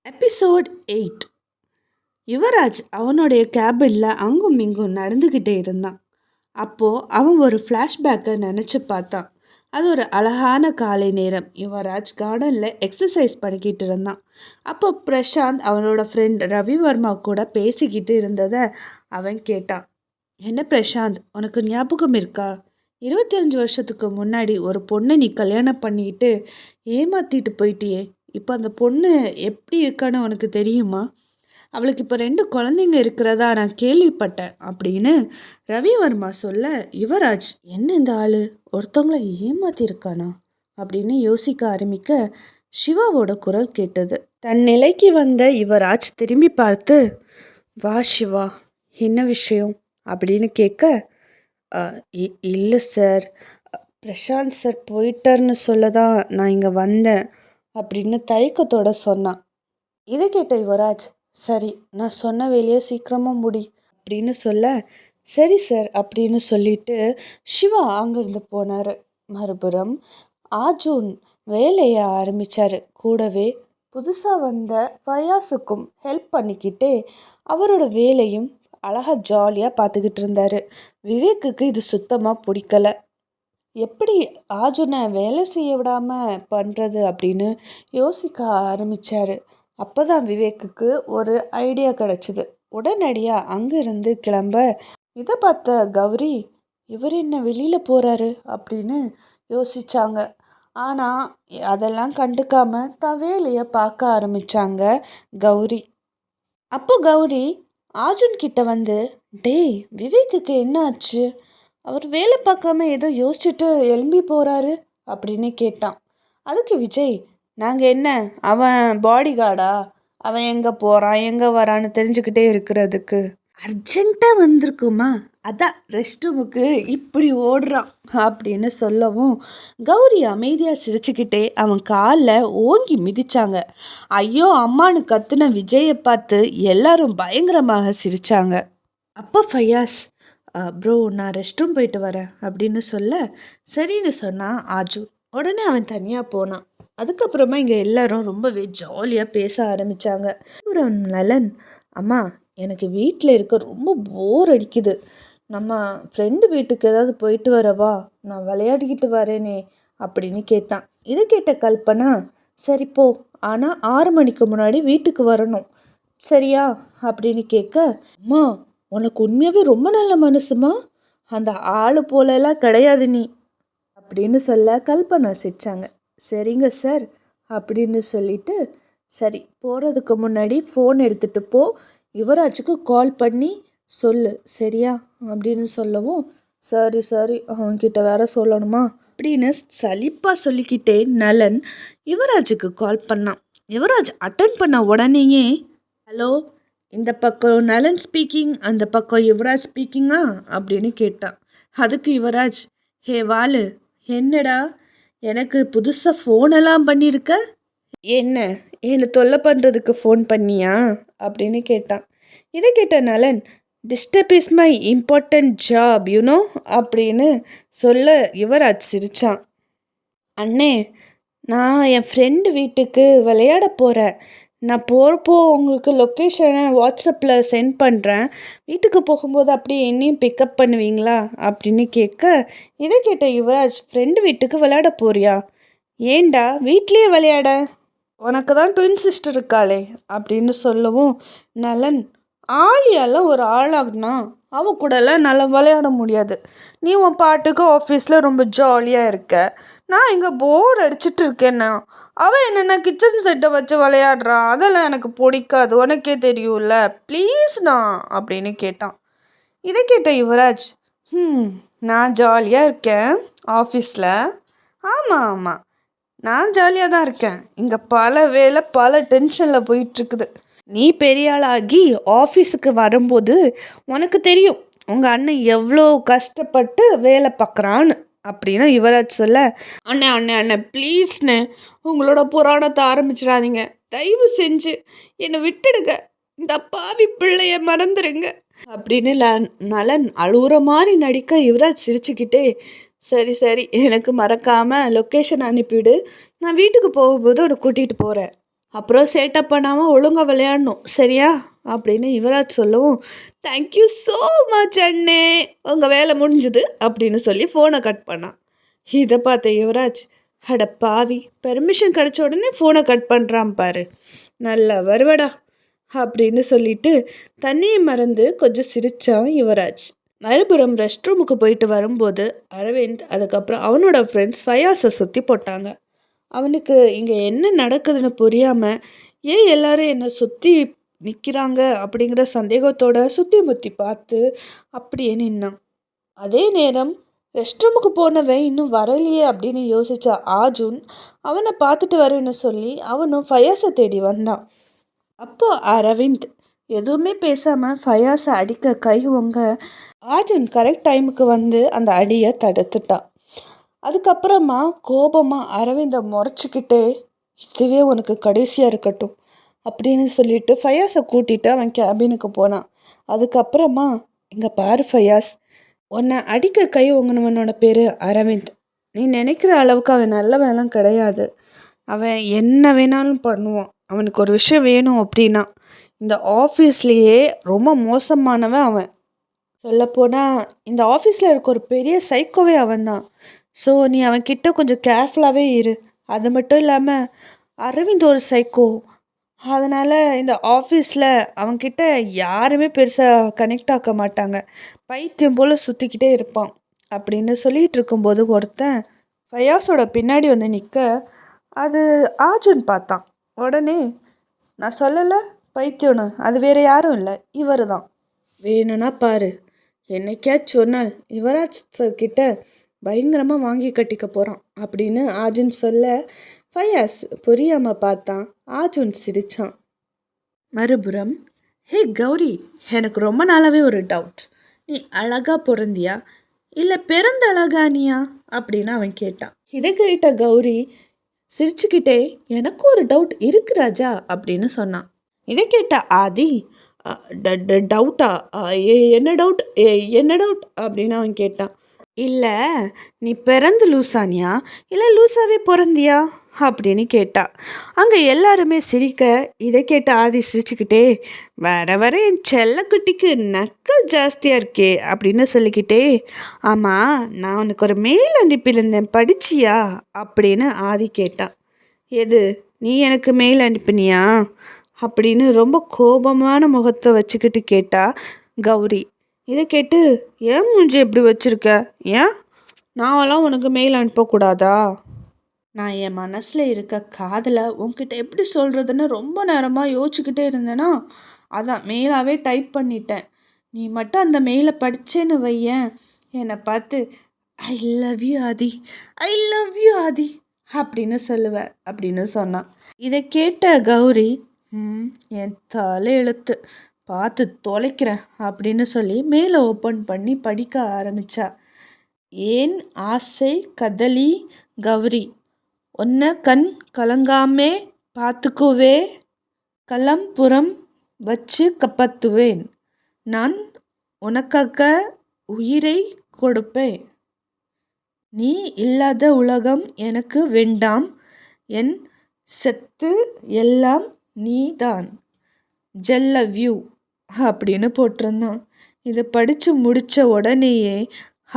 Episode 8. Yuvraj அவனுடைய கேபினில் அங்கும் இங்கும் நடந்துக்கிட்டே இருந்தான். அப்போது அவன் ஒரு ஃப்ளாஷ்பேக்கை நினச்சி பார்த்தான். அது ஒரு அழகான காலை நேரம். யுவராஜ் கார்டனில் எக்ஸசைஸ் பண்ணிக்கிட்டு இருந்தான். அப்போ பிரசாந்த் அவனோட ஃப்ரெண்ட் ரவிவர்மா கூட பேசிக்கிட்டு இருந்ததை அவன் கேட்டான். என்ன பிரசாந்த், உனக்கு ஞாபகம் இருக்கா? 25 வருஷத்துக்கு முன்னாடி ஒரு பொண்ணை நீ கல்யாணம் பண்ணிக்கிட்டு ஏமாற்றிட்டு போயிட்டியே. இப்போ அந்த பொண்ணு எப்படி இருக்கான்னு உனக்கு தெரியுமா? அவளுக்கு இப்போ 2 குழந்தைங்க இருக்கிறதா நான் கேள்விப்பட்டேன் அப்படின்னு ரவிவர்மா சொல்ல, யுவராஜ் என்ன இந்த ஆள் ஒருத்தவங்களை ஏமாத்திருக்கானா அப்படின்னு யோசிக்க ஆரம்பிக்க சிவாவோட குரல் கேட்டது. தன் நிலைக்கு வந்த யுவராஜ் திரும்பி பார்த்து, வா சிவா, என்ன விஷயம் அப்படின்னு கேட்க, இல்லை சார், பிரசாந்த் சார் போயிட்டார்னு சொல்ல தான் நான் இங்கே வந்தேன் அப்படின்னு தயக்கத்தோட சொன்னான். இதை கேட்ட யுவராஜ், சரி, நான் சொன்ன வேலையை சீக்கிரமாக முடி அப்படின்னு சொல்ல, சரி சார் அப்படின்னு சொல்லிட்டு சிவா அங்கேருந்து போனார். மறுபுறம் ஆர்ஜுன் வேலையை ஆரம்பித்தார். கூடவே புதுசாக வந்த ஃபயாஸுக்கும் ஹெல்ப் பண்ணிக்கிட்டே அவரோட வேலையும் அழகாக ஜாலியாக பார்த்துக்கிட்டு இருந்தார். விவேக்குக்கு இது சுத்தமாக பிடிக்கலை. எப்படி ஆர்ஜுனை வேலை செய்ய விடாமல் பண்ணுறது அப்படின்னு யோசிக்க ஆரம்பித்தார். அப்போ தான் விவேக்குக்கு ஒரு ஐடியா கிடச்சிது. உடனடியாக அங்கேருந்து கிளம்ப இதை பார்த்த கௌரி, இவர் என்ன வெளியில் போகிறாரு அப்படின்னு யோசித்தாங்க. ஆனால் அதெல்லாம் கண்டுக்காம தான் வேலையை பார்க்க ஆரம்பித்தாங்க கௌரி. அப்போ கௌரி ஆர்ஜுன் கிட்ட வந்து, டேய், விவேக்குக்கு என்ன ஆச்சு? அவர் வேலை பார்க்காம ஏதோ யோசிச்சுட்டு எழும்பி போகிறாரு அப்படின்னு கேட்டான். அதுக்கு விஜய், நாங்கள் என்ன அவன் பாடி கார்டா? அவன் எங்கே போகிறான் எங்கே வரான்னு தெரிஞ்சுக்கிட்டே இருக்கிறதுக்கு அர்ஜென்ட்டாக வந்திருக்குமா, அதான் ரெஸ்ட் ரூமுக்கு இப்படி ஓடுறான் அப்படின்னு சொல்லவும் கௌரி அமைதியாக சிரிச்சுக்கிட்டே அவன் காலில் ஓங்கி மிதிச்சாங்க. ஐயோ அம்மானு கத்துன விஜயை பார்த்து எல்லாரும் பயங்கரமாக சிரித்தாங்க. அப்போ ஃபயாஸ், ப்ரோ, நான் ரெஸ்ட் ரூம் போயிட்டு வரேன் அப்படின்னு சொல்ல, சரின்னு சொன்னான் ஆஜு. உடனே அவன் தனியாக போனான். அதுக்கப்புறமா இங்கே எல்லாரும் ரொம்பவே ஜாலியாக பேச ஆரம்பித்தாங்க. அப்புறம் நலன், அம்மா, எனக்கு வீட்டில் இருக்க ரொம்ப போர் அடிக்குது. நம்ம ஃப்ரெண்டு வீட்டுக்கு ஏதாவது போயிட்டு வரவா? நான் விளையாடிக்கிட்டு வரேனே அப்படின்னு கேட்டான். இதை கேட்ட கல்பனா, சரி போ, ஆனால் 6 மணிக்கு முன்னாடி வீட்டுக்கு வரணும், சரியா அப்படின்னு கேட்க, அம்மா, உனக்கு உண்மையாகவே ரொம்ப நல்ல மனசுமா, அந்த ஆள் போலலாம் கிடையாது நீ அப்படின்னு சொல்ல கல்பனா சிரிச்சாங்க. சரிங்க சார் அப்படின்னு சொல்லிட்டு, சரி, போகிறதுக்கு முன்னாடி ஃபோன் எடுத்துகிட்டு போ, யுவராஜுக்கு கால் பண்ணி சொல்லு, சரியா அப்படின்னு சொல்லவும், சரி சரி, அவன்கிட்ட வேற சொல்லணுமா அப்படின்னு சலிப்பாக சொல்லிக்கிட்டே நலன் யுவராஜுக்கு கால் பண்ணான். யுவராஜ் அட்டன் பண்ண உடனேயே, ஹலோ, இந்த பக்கம் நலன் ஸ்பீக்கிங், அந்த பக்கம் யுவராஜ் ஸ்பீக்கிங்கா அப்படின்னு கேட்டான். அதுக்கு யுவராஜ், ஹே வாலு, என்னடா எனக்கு புதுசாக ஃபோனெல்லாம் பண்ணியிருக்க? என்ன தொல்லை பண்ணுறதுக்கு ஃபோன் பண்ணியா அப்படின்னு கேட்டான். இதை கேட்ட நலன், disturb is my important job you know அப்படின்னு சொல்ல யுவராஜ் சிரித்தான். அண்ணே, நான் என் ஃப்ரெண்டு வீட்டுக்கு விளையாட போகிறேன். நான் போகிறப்போ உங்களுக்கு லொக்கேஷனை வாட்ஸ்அப்பில் சென்ட் பண்ணுறேன். வீட்டுக்கு போகும்போது அப்படியே என்னையும் பிக்கப் பண்ணுவீங்களா அப்படின்னு கேட்க, இதை கேட்ட யுவராஜ், ஃப்ரெண்டு வீட்டுக்கு விளையாட போறியா? ஏண்டா வீட்லேயே விளையாட, உனக்கு தான் ட்வின் சிஸ்டர் இருக்காளே அப்படின்னு சொல்லவும் நலன், ஆலியாலாம் ஒரு ஆளாகுனா அவன் கூடலாம் நல்லா விளையாட முடியாது. நீ உன் பாட்டுக்கு ஆஃபீஸில் ரொம்ப ஜாலியாக இருக்க, நான் இங்கே போர் அடிச்சிட்டு இருக்கேன்னா. அவன் என்னென்ன கிச்சன் செட்டை வச்சு விளையாடுறான், அதெல்லாம் எனக்கு பிடிக்காது, உனக்கே தெரியும்ல, ப்ளீஸ்ண்ணா அப்படின்னு கேட்டான். இதை கேட்ட யுவராஜ், நான் ஜாலியாக இருக்கேன் ஆஃபீஸில். ஆமாம், நான் ஜாலியாக தான் இருக்கேன். இங்கே பல வேலை பல டென்ஷனில் போயிட்டுருக்குது. நீ பெரிய ஆளாகி ஆஃபீஸுக்கு வரும்போது உனக்கு தெரியும் உங்கள் அண்ணன் எவ்வளோ கஷ்டப்பட்டு வேலை பார்க்குறான்னு அப்படின்னு யுவராஜ் சொல்ல, அண்ணே ப்ளீஸ்ண்ணே, உங்களோட புராணத்தை ஆரம்பிச்சிடாதீங்க, தயவு செஞ்சு என்னை விட்டுடுங்க, இந்த பாவி பிள்ளைய மறந்துடுங்க அப்படின்னு நலன் அழுகுற மாதிரி நடிக்க யுவராஜ் சிரிச்சுக்கிட்டே, சரி, எனக்கு மறக்காமல் லொக்கேஷன் அனுப்பிவிடு, நான் வீட்டுக்கு போகும்போது உன்னை கூட்டிகிட்டு போகிறேன் அப்புறம் சேட்டப் பண்ணாமல் ஒழுங்காக விளையாடணும் சரியா அப்படின்னு யுவராஜ் சொல்லவும், தேங்க்யூ ஸோ மச் அண்ணே, உங்கள் வேலை முடிஞ்சுது அப்படின்னு சொல்லி ஃபோனை கட் பண்ணான். இதை பார்த்த யுவராஜ், அட பாவி, பெர்மிஷன் கிடச்ச உடனே ஃபோனை கட் பண்ணுறான் பாரு, நல்ல வருவடா அப்படின்னு சொல்லிட்டு தண்ணியை மறந்து கொஞ்சம் சிரித்தான் யுவராஜ். மறுபுறம் ரெஸ்ட் ரூமுக்கு போயிட்டு வரும்போது அரவிந்த் அதுக்கப்புறம் அவனோட ஃப்ரெண்ட்ஸ் ஃபயாஸை சுற்றி போட்டாங்க. அவனுக்கு இங்கே என்ன நடக்குதுன்னு புரியாமல் ஏன் எல்லாரும் என்னை சுற்றி நிற்கிறாங்க அப்படிங்கிற சந்தேகத்தோட சுற்றி முற்றி பார்த்து அப்படியே நின்னான். அதே நேரம் ரெஸ்ட் ரூமுக்கு போனவன் இன்னும் வரலையே அப்படின்னு யோசித்த ஆஜுன் அவனை பார்த்துட்டு வரேன்னு சொல்லி அவனும் ஃபயாஸை தேடி வந்தான். அப்போ அரவிந்த் எதுவுமே பேசாமல் ஃபயாஸை அடிக்க கை ஒங்க ஆஜுன் கரெக்ட் டைமுக்கு வந்து அந்த அடியை தடுத்துட்டான். அதுக்கப்புறமா கோபமாக அரவிந்தை முறைச்சிக்கிட்டே, இதுவே உனக்கு கடைசியாக இருக்கட்டும் அப்படின்னு சொல்லிட்டு ஃபயாஸை கூட்டிகிட்டு அவன் கேபினுக்கு போனான். அதுக்கப்புறமா, இங்கே பாரு ஃபயாஸ், உன்னை அடிக்க கை ஒங்கினவனோட பேர் அரவிந்த். நீ நினைக்கிற அளவுக்கு அவன் நல்லவெல்லாம் கிடையாது. அவன் என்ன வேணாலும் பண்ணுவான். அவனுக்கு ஒரு விஷயம் வேணும் அப்படின்னா இந்த ஆஃபீஸ்லேயே ரொம்ப மோசமானவன் அவன். சொல்லப்போனால் இந்த ஆஃபீஸில் இருக்க ஒரு பெரிய சைக்கோவே அவன்தான். ஸோ நீ அவன்கிட்ட கொஞ்சம் கேர்ஃபுல்லாகவே இரு. அது மட்டும் இல்லாமல் அரவிந்த் ஒரு சைக்கோ. அதனால் இந்த ஆஃபீஸில் அவன்கிட்ட யாருமே பெருசாக கனெக்ட் ஆக்க மாட்டாங்க. பைத்தியம் போல் சுற்றிக்கிட்டே இருப்பான் அப்படின்னு சொல்லிகிட்டு இருக்கும்போது ஒருத்தன் ஃபயாஸோட பின்னாடி வந்து நிற்க அது ஆஜுன் பார்த்தான். உடனே, நான் சொல்லலை பைத்தியம்னு, அது வேறு யாரும் இல்லை, இவர் தான். வேணும்னா பாரு, என்னைக்காச்சும் ஒரு நாள் யுவராஜ் கிட்ட பயங்கரமாக வாங்கி கட்டிக்க போகிறான் அப்படின்னு ஆஜுன் சொல்ல ஃபயாஸ் புரியாமல் பார்த்தான். ஆஜுன் சிரித்தான். மறுபுறம், ஹே கௌரி, எனக்கு ரொம்ப நாளாகவே ஒரு டவுட். நீ அழகாக பிறந்தியா இல்லை பிறந்த அழகானியா அப்படின்னு அவன் கேட்டான். இதை கேட்ட கௌரி சிரிச்சுக்கிட்டே, எனக்கும் ஒரு டவுட் இருக்கு ராஜா அப்படின்னு சொன்னான். இதை கேட்ட ஆதி, டவுட்டா, என்ன டவுட் என்ன டவுட் அப்படின்னு அவன் கேட்டான். இல்லை, நீ பிறந்து லூசானியா இல்லை லூசாவே பிறந்தியா அப்படின்னு கேட்டா. அங்கே எல்லாருமே சிரிக்க இதை கேட்ட ஆதி சிரிச்சுக்கிட்டே, வர வர என் செல்லக்குட்டிக்கு நக்கல் ஜாஸ்தியாக இருக்கே அப்படின்னு சொல்லிக்கிட்டே, ஆமாம் நான் உனக்கு ஒரு மெயில் அனுப்பியிருந்தேன் படிச்சியா அப்படின்னு ஆதி கேட்டான். எது, நீ எனக்கு மெயில் அனுப்பினியா அப்படின்னு ரொம்ப கோபமான முகத்தை வச்சுக்கிட்டு கேட்டா கௌரி. இதை கேட்டு, ஏன் மூஞ்சி எப்படி வச்சுருக்க, ஏன் நான்லாம் உனக்கு மெயில் அனுப்பக்கூடாதா? நான் என் மனசில் இருக்க காதலை உன்கிட்ட எப்படி சொல்கிறதுன்னு ரொம்ப நேரமாக யோசிச்சுக்கிட்டே இருந்தேன்னா அதான் மெயிலாகவே டைப் பண்ணிட்டேன். நீ மட்டும் அந்த மெயிலை படித்தேன்னு வையேன், என்னை பார்த்து I love you Aadhi, I love you Aadhi அப்படின்னு சொல்லுவேன் அப்படின்னு சொன்னான். இதை கேட்ட கௌரி, என் தலை எழுத்து, பார்த்து தொலைக்கிறேன் அப்படின்னு சொல்லி மேலே ஓப்பன் பண்ணி படிக்க ஆரம்பித்தா. ஏன் ஆசை கதலி கௌரி, ஒன்றை கண் கலங்காமே பார்த்துக்குவே, கலம்புறம் வச்சு கப்பத்துவேன், நான் உனக்காக உயிரை கொடுப்பேன், நீ இல்லாத உலகம் எனக்கு வேண்டாம், என் செத்து எல்லாம் நீதான், ஜெல் லவ் யூ அப்படின்னு போட்டிருந்தான். இதை படித்து முடித்த உடனேயே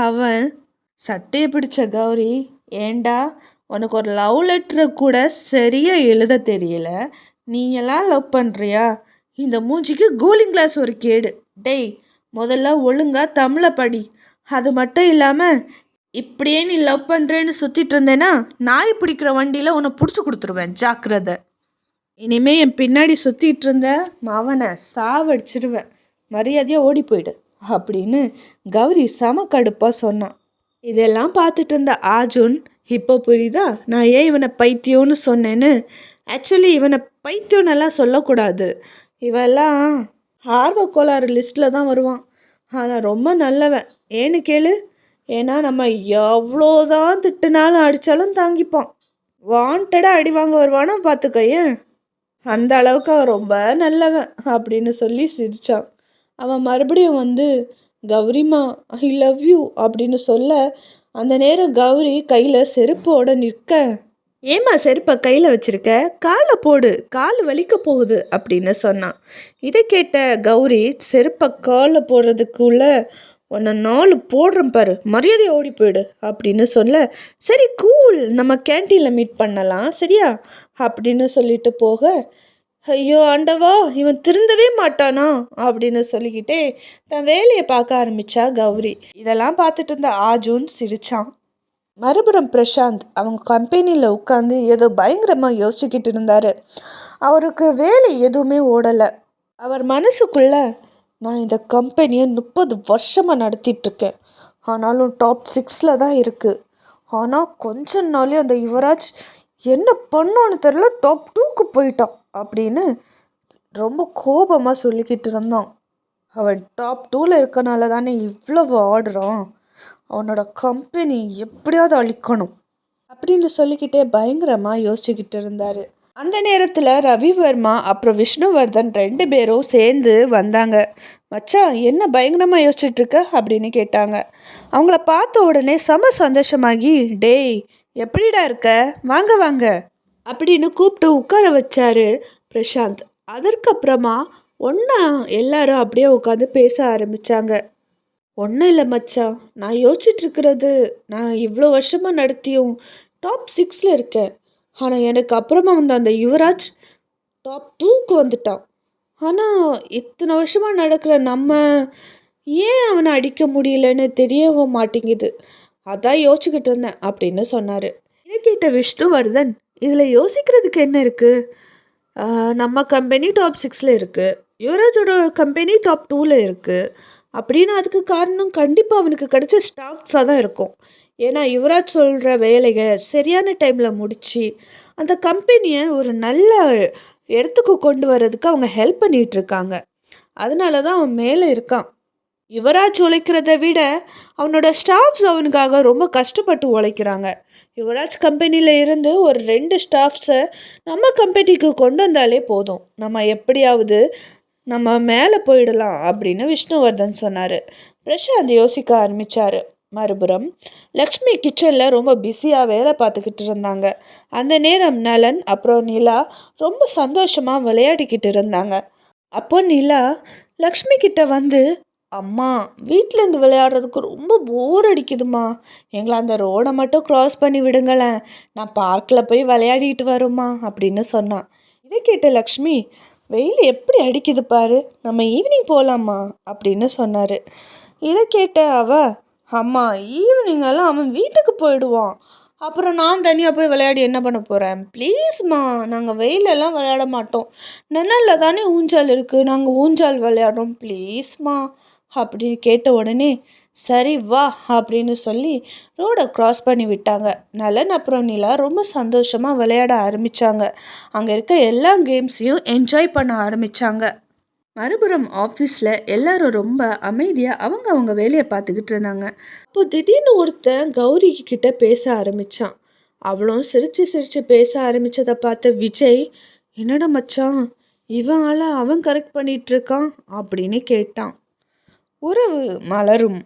அவன் சட்டையை பிடிச்ச கௌரி, ஏண்டா உனக்கு ஒரு லவ் லெட்டரை கூட சரியாக எழுத தெரியல, நீ எல்லாம் லவ் பண்ணுறியா, இந்த மூஞ்சிக்கு கூலிங் கிளாஸ் ஒரு கேடு, டேய் முதல்ல ஒழுங்காக தமிழை படி, அது மட்டும் இல்லாமல் இப்படியே நீ லவ் பண்ணுறேன்னு சுற்றிட்டு இருந்தேன்னா நாய் பிடிக்கிற வண்டியில் உன்னை பிடிச்சி கொடுத்துருவேன், ஜாக்கிரதை, இனிமேல் என் பின்னாடி சுற்றிட்டு இருந்த மவனை சாவடிச்சிடுவேன், மரியாதையாக ஓடி போயிடு அப்படின்னு கௌரி செம கடுப்பாக சொன்னான். இதெல்லாம் பார்த்துட்டு இருந்த ஆஜுன், இப்போ புரியுதா நான் ஏன் இவனை பைத்தியம்னு சொன்னேன்னு. ஆக்சுவலி இவனை பைத்தியம்னெல்லாம் சொல்லக்கூடாது, இவெல்லாம் ஆர்வ கோளாறு லிஸ்ட்டில் தான் வருவான். ஆனால் ரொம்ப நல்லவன், ஏன்னு கேளு, ஏன்னா நம்ம எவ்வளோதான் திட்டுனாலும் அடித்தாலும் தாங்கிப்பான், வாண்டடாக அடி வாங்க வருவானா பார்த்துக்கையன், அந்த அளவுக்கு அவன் ரொம்ப நல்லவன் அப்படின்னு சொல்லி சிரித்தான். அவன் மறுபடியும் வந்து, கௌரிமா ஐ லவ் யூ அப்படின்னு சொல்ல அந்த நேரம் கௌரி கையில் செருப்போடு நிற்க, ஏம்மா செருப்பை கையில் வச்சிருக்க, காலை போடு, கால் வலிக்க போகுது அப்படின்னு சொன்னான். இதை கேட்ட கௌரி, செருப்பை காலில் போடுறதுக்குள்ள உன்னை 4 போடுறேன் பாரு, மரியாதை ஓடி போயிடு அப்படின்னு சொல்ல, சரி கூல், நம்ம கேன்டீனில் மீட் பண்ணலாம் சரியா அப்படின்னு சொல்லிட்டு போக, ஐயோ ஆண்டவா, இவன் திருந்தவே மாட்டானா அப்படின்னு சொல்லிக்கிட்டே தன் வேலையை பார்க்க ஆரம்பிச்சா கௌரி. இதெல்லாம் பார்த்துட்டு இருந்த ஆஜூன் சிரிச்சான். மறுபுறம் பிரசாந்த் அவங்க கம்பெனியில் உட்காந்து ஏதோ பயங்கரமாக யோசிச்சுக்கிட்டு இருந்தார். அவருக்கு வேலை எதுவுமே ஓடலை. அவர் மனசுக்குள்ள, நான் இந்த கம்பெனியை 30 வருஷமாக நடத்திட்டுருக்கேன், ஆனாலும் டாப் 6 தான் இருக்குது. ஆனால் கொஞ்ச நாளே அந்த யுவராஜ் என்ன பண்ணான்னு தெரில, டாப் 2க்கு போயிட்டான் அப்படின்னு ரொம்ப கோபமாக சொல்லிக்கிட்டு இருந்தான். அவன் டாப் 2ல் இருக்கனால தானே இவ்வளவு ஆடுறான், அவனோட கம்பெனி எப்படியாவது அழிக்கணும் அப்படின்னு சொல்லிக்கிட்டே பயங்கரமாக யோசிச்சுக்கிட்டு இருந்தார். அந்த நேரத்தில் ரவிவர்மா அப்புறம் விஷ்ணுவர்தன் 2 பேரும் சேர்ந்து வந்தாங்க. மச்சான், என்ன பயங்கரமாக யோசிச்சுட்ருக்க அப்படின்னு கேட்டாங்க. அவங்கள பார்த்த உடனே செம சந்தோஷமாகி, டேய் எப்படிடா இருக்க, வாங்க வாங்க அப்படின்னு கூப்பிட்டு உட்கார வச்சாரு பிரசாந்த். அதற்கப்புறமா ஒன்றா எல்லாரும் அப்படியே உட்காந்து பேச ஆரம்பித்தாங்க. ஒன்றும் இல்லை மச்சான், நான் யோசிச்சுட்ருக்கிறது, நான் இவ்வளோ வருஷமாக நடத்தியும் டாப் 6ல் இருக்கேன். ஆனால் எனக்கு அப்புறமா வந்த அந்த யுவராஜ் டாப் 2க்கு வந்துட்டான். ஆனால் இத்தனை வருஷமாக நடக்கிற நம்ம ஏன் அவனை அடிக்க முடியலன்னு தெரியவும் மாட்டேங்குது. அதான் யோசிச்சுக்கிட்டு இருந்தேன் அப்படின்னு சொன்னார். இதை கேட்ட விஷ்ணுவர்தன், இதில் யோசிக்கிறதுக்கு என்ன இருக்குது, நம்ம கம்பெனி டாப் 6ல் இருக்குது, யுவராஜோட கம்பெனி டாப் 2ல் இருக்குது அப்படின்னு அதுக்கு காரணம் கண்டிப்பாக அவனுக்கு கிடைச்ச ஸ்டாஃப்ஸாக தான் இருக்கும். ஏன்னா யுவராஜ் சொல்கிற வேலையை சரியான டைமில் முடித்து அந்த கம்பெனியை ஒரு நல்ல இடத்துக்கு கொண்டு வர்றதுக்கு அவங்க ஹெல்ப் பண்ணிகிட்ருக்காங்க. அதனால தான் அவன் மேலே இருக்கான். யுவராஜ் உழைக்கிறத விட அவனோட ஸ்டாஃப்ஸ் அவனுக்காக ரொம்ப கஷ்டப்பட்டு உழைக்கிறாங்க. யுவராஜ் கம்பெனியில் இருந்து ஒரு 2 ஸ்டாஃப்ஸை நம்ம கம்பெனிக்கு கொண்டு வந்தாலே போதும், நம்ம எப்படியாவது நம்ம மேலே போயிடலாம் அப்படின்னு விஷ்ணுவர்தன் சொன்னார். பிரசாந்த் யோசிக்க ஆரம்பித்தார். மறுபுறம் லக்ஷ்மி கிச்சனில் ரொம்ப பிஸியாக வேலை பார்த்துக்கிட்டு இருந்தாங்க. அந்த நேரம் நலன் அப்புறம் நிலா ரொம்ப சந்தோஷமாக விளையாடிக்கிட்டு இருந்தாங்க. அப்போ நிலா லக்ஷ்மி கிட்ட வந்து, அம்மா வீட்டிலேருந்து விளையாடுறதுக்கு ரொம்ப போர் அடிக்குதுமா, எங்களை அந்த ரோடை மட்டும் க்ராஸ் பண்ணி விடுங்களேன், நான் பார்க்கில் போய் விளையாடிட்டு வரோம்மா அப்படின்னு சொன்னான். இதை கேட்ட லக்ஷ்மி, வெயில் எப்படி அடிக்குது பாரு, நம்ம ஈவினிங் போகலாமா அப்படின்னு சொன்னார். இதை கேட்ட அம்மா ஈவினிங்கெல்லாம் அவன் வீட்டுக்கு போயிடுவான், அப்புறம் நான் தனியாக போய் விளையாடி என்ன பண்ண போகிறேன், ப்ளீஸ்மா, நாங்கள் வெயிலெல்லாம் விளையாட மாட்டோம், நிழலில் தானே ஊஞ்சால் இருக்குது, நாங்கள் ஊஞ்சால் விளையாடுறோம், ப்ளீஸ்மா அப்படின்னு கேட்ட உடனே சரி வா அப்படின்னு சொல்லி ரோடை க்ராஸ் பண்ணி விட்டாங்க. நலன் அப்புறம் நிலா ரொம்ப சந்தோஷமாக விளையாட ஆரம்பித்தாங்க. அங்கே இருக்க எல்லா கேம்ஸையும் என்ஜாய் பண்ண ஆரம்பித்தாங்க. மறுபுறம் ஆஃபீஸில் எல்லாரும் ரொம்ப அமைதியாக அவங்க வேலையை பார்த்துக்கிட்டு இருந்தாங்க. இப்போ திடீர்னு ஒருத்தன் கௌரி கிட்ட பேச ஆரம்பித்தான். அவளும் சிரித்து சிரித்து பேச ஆரம்பித்ததை பார்த்த விஜய், என்னடா மச்சான், இவன் ஆளை அவன் கரெக்ட் பண்ணிகிட்ருக்கான் அப்படின்னு கேட்டான். உறவு மலரும்.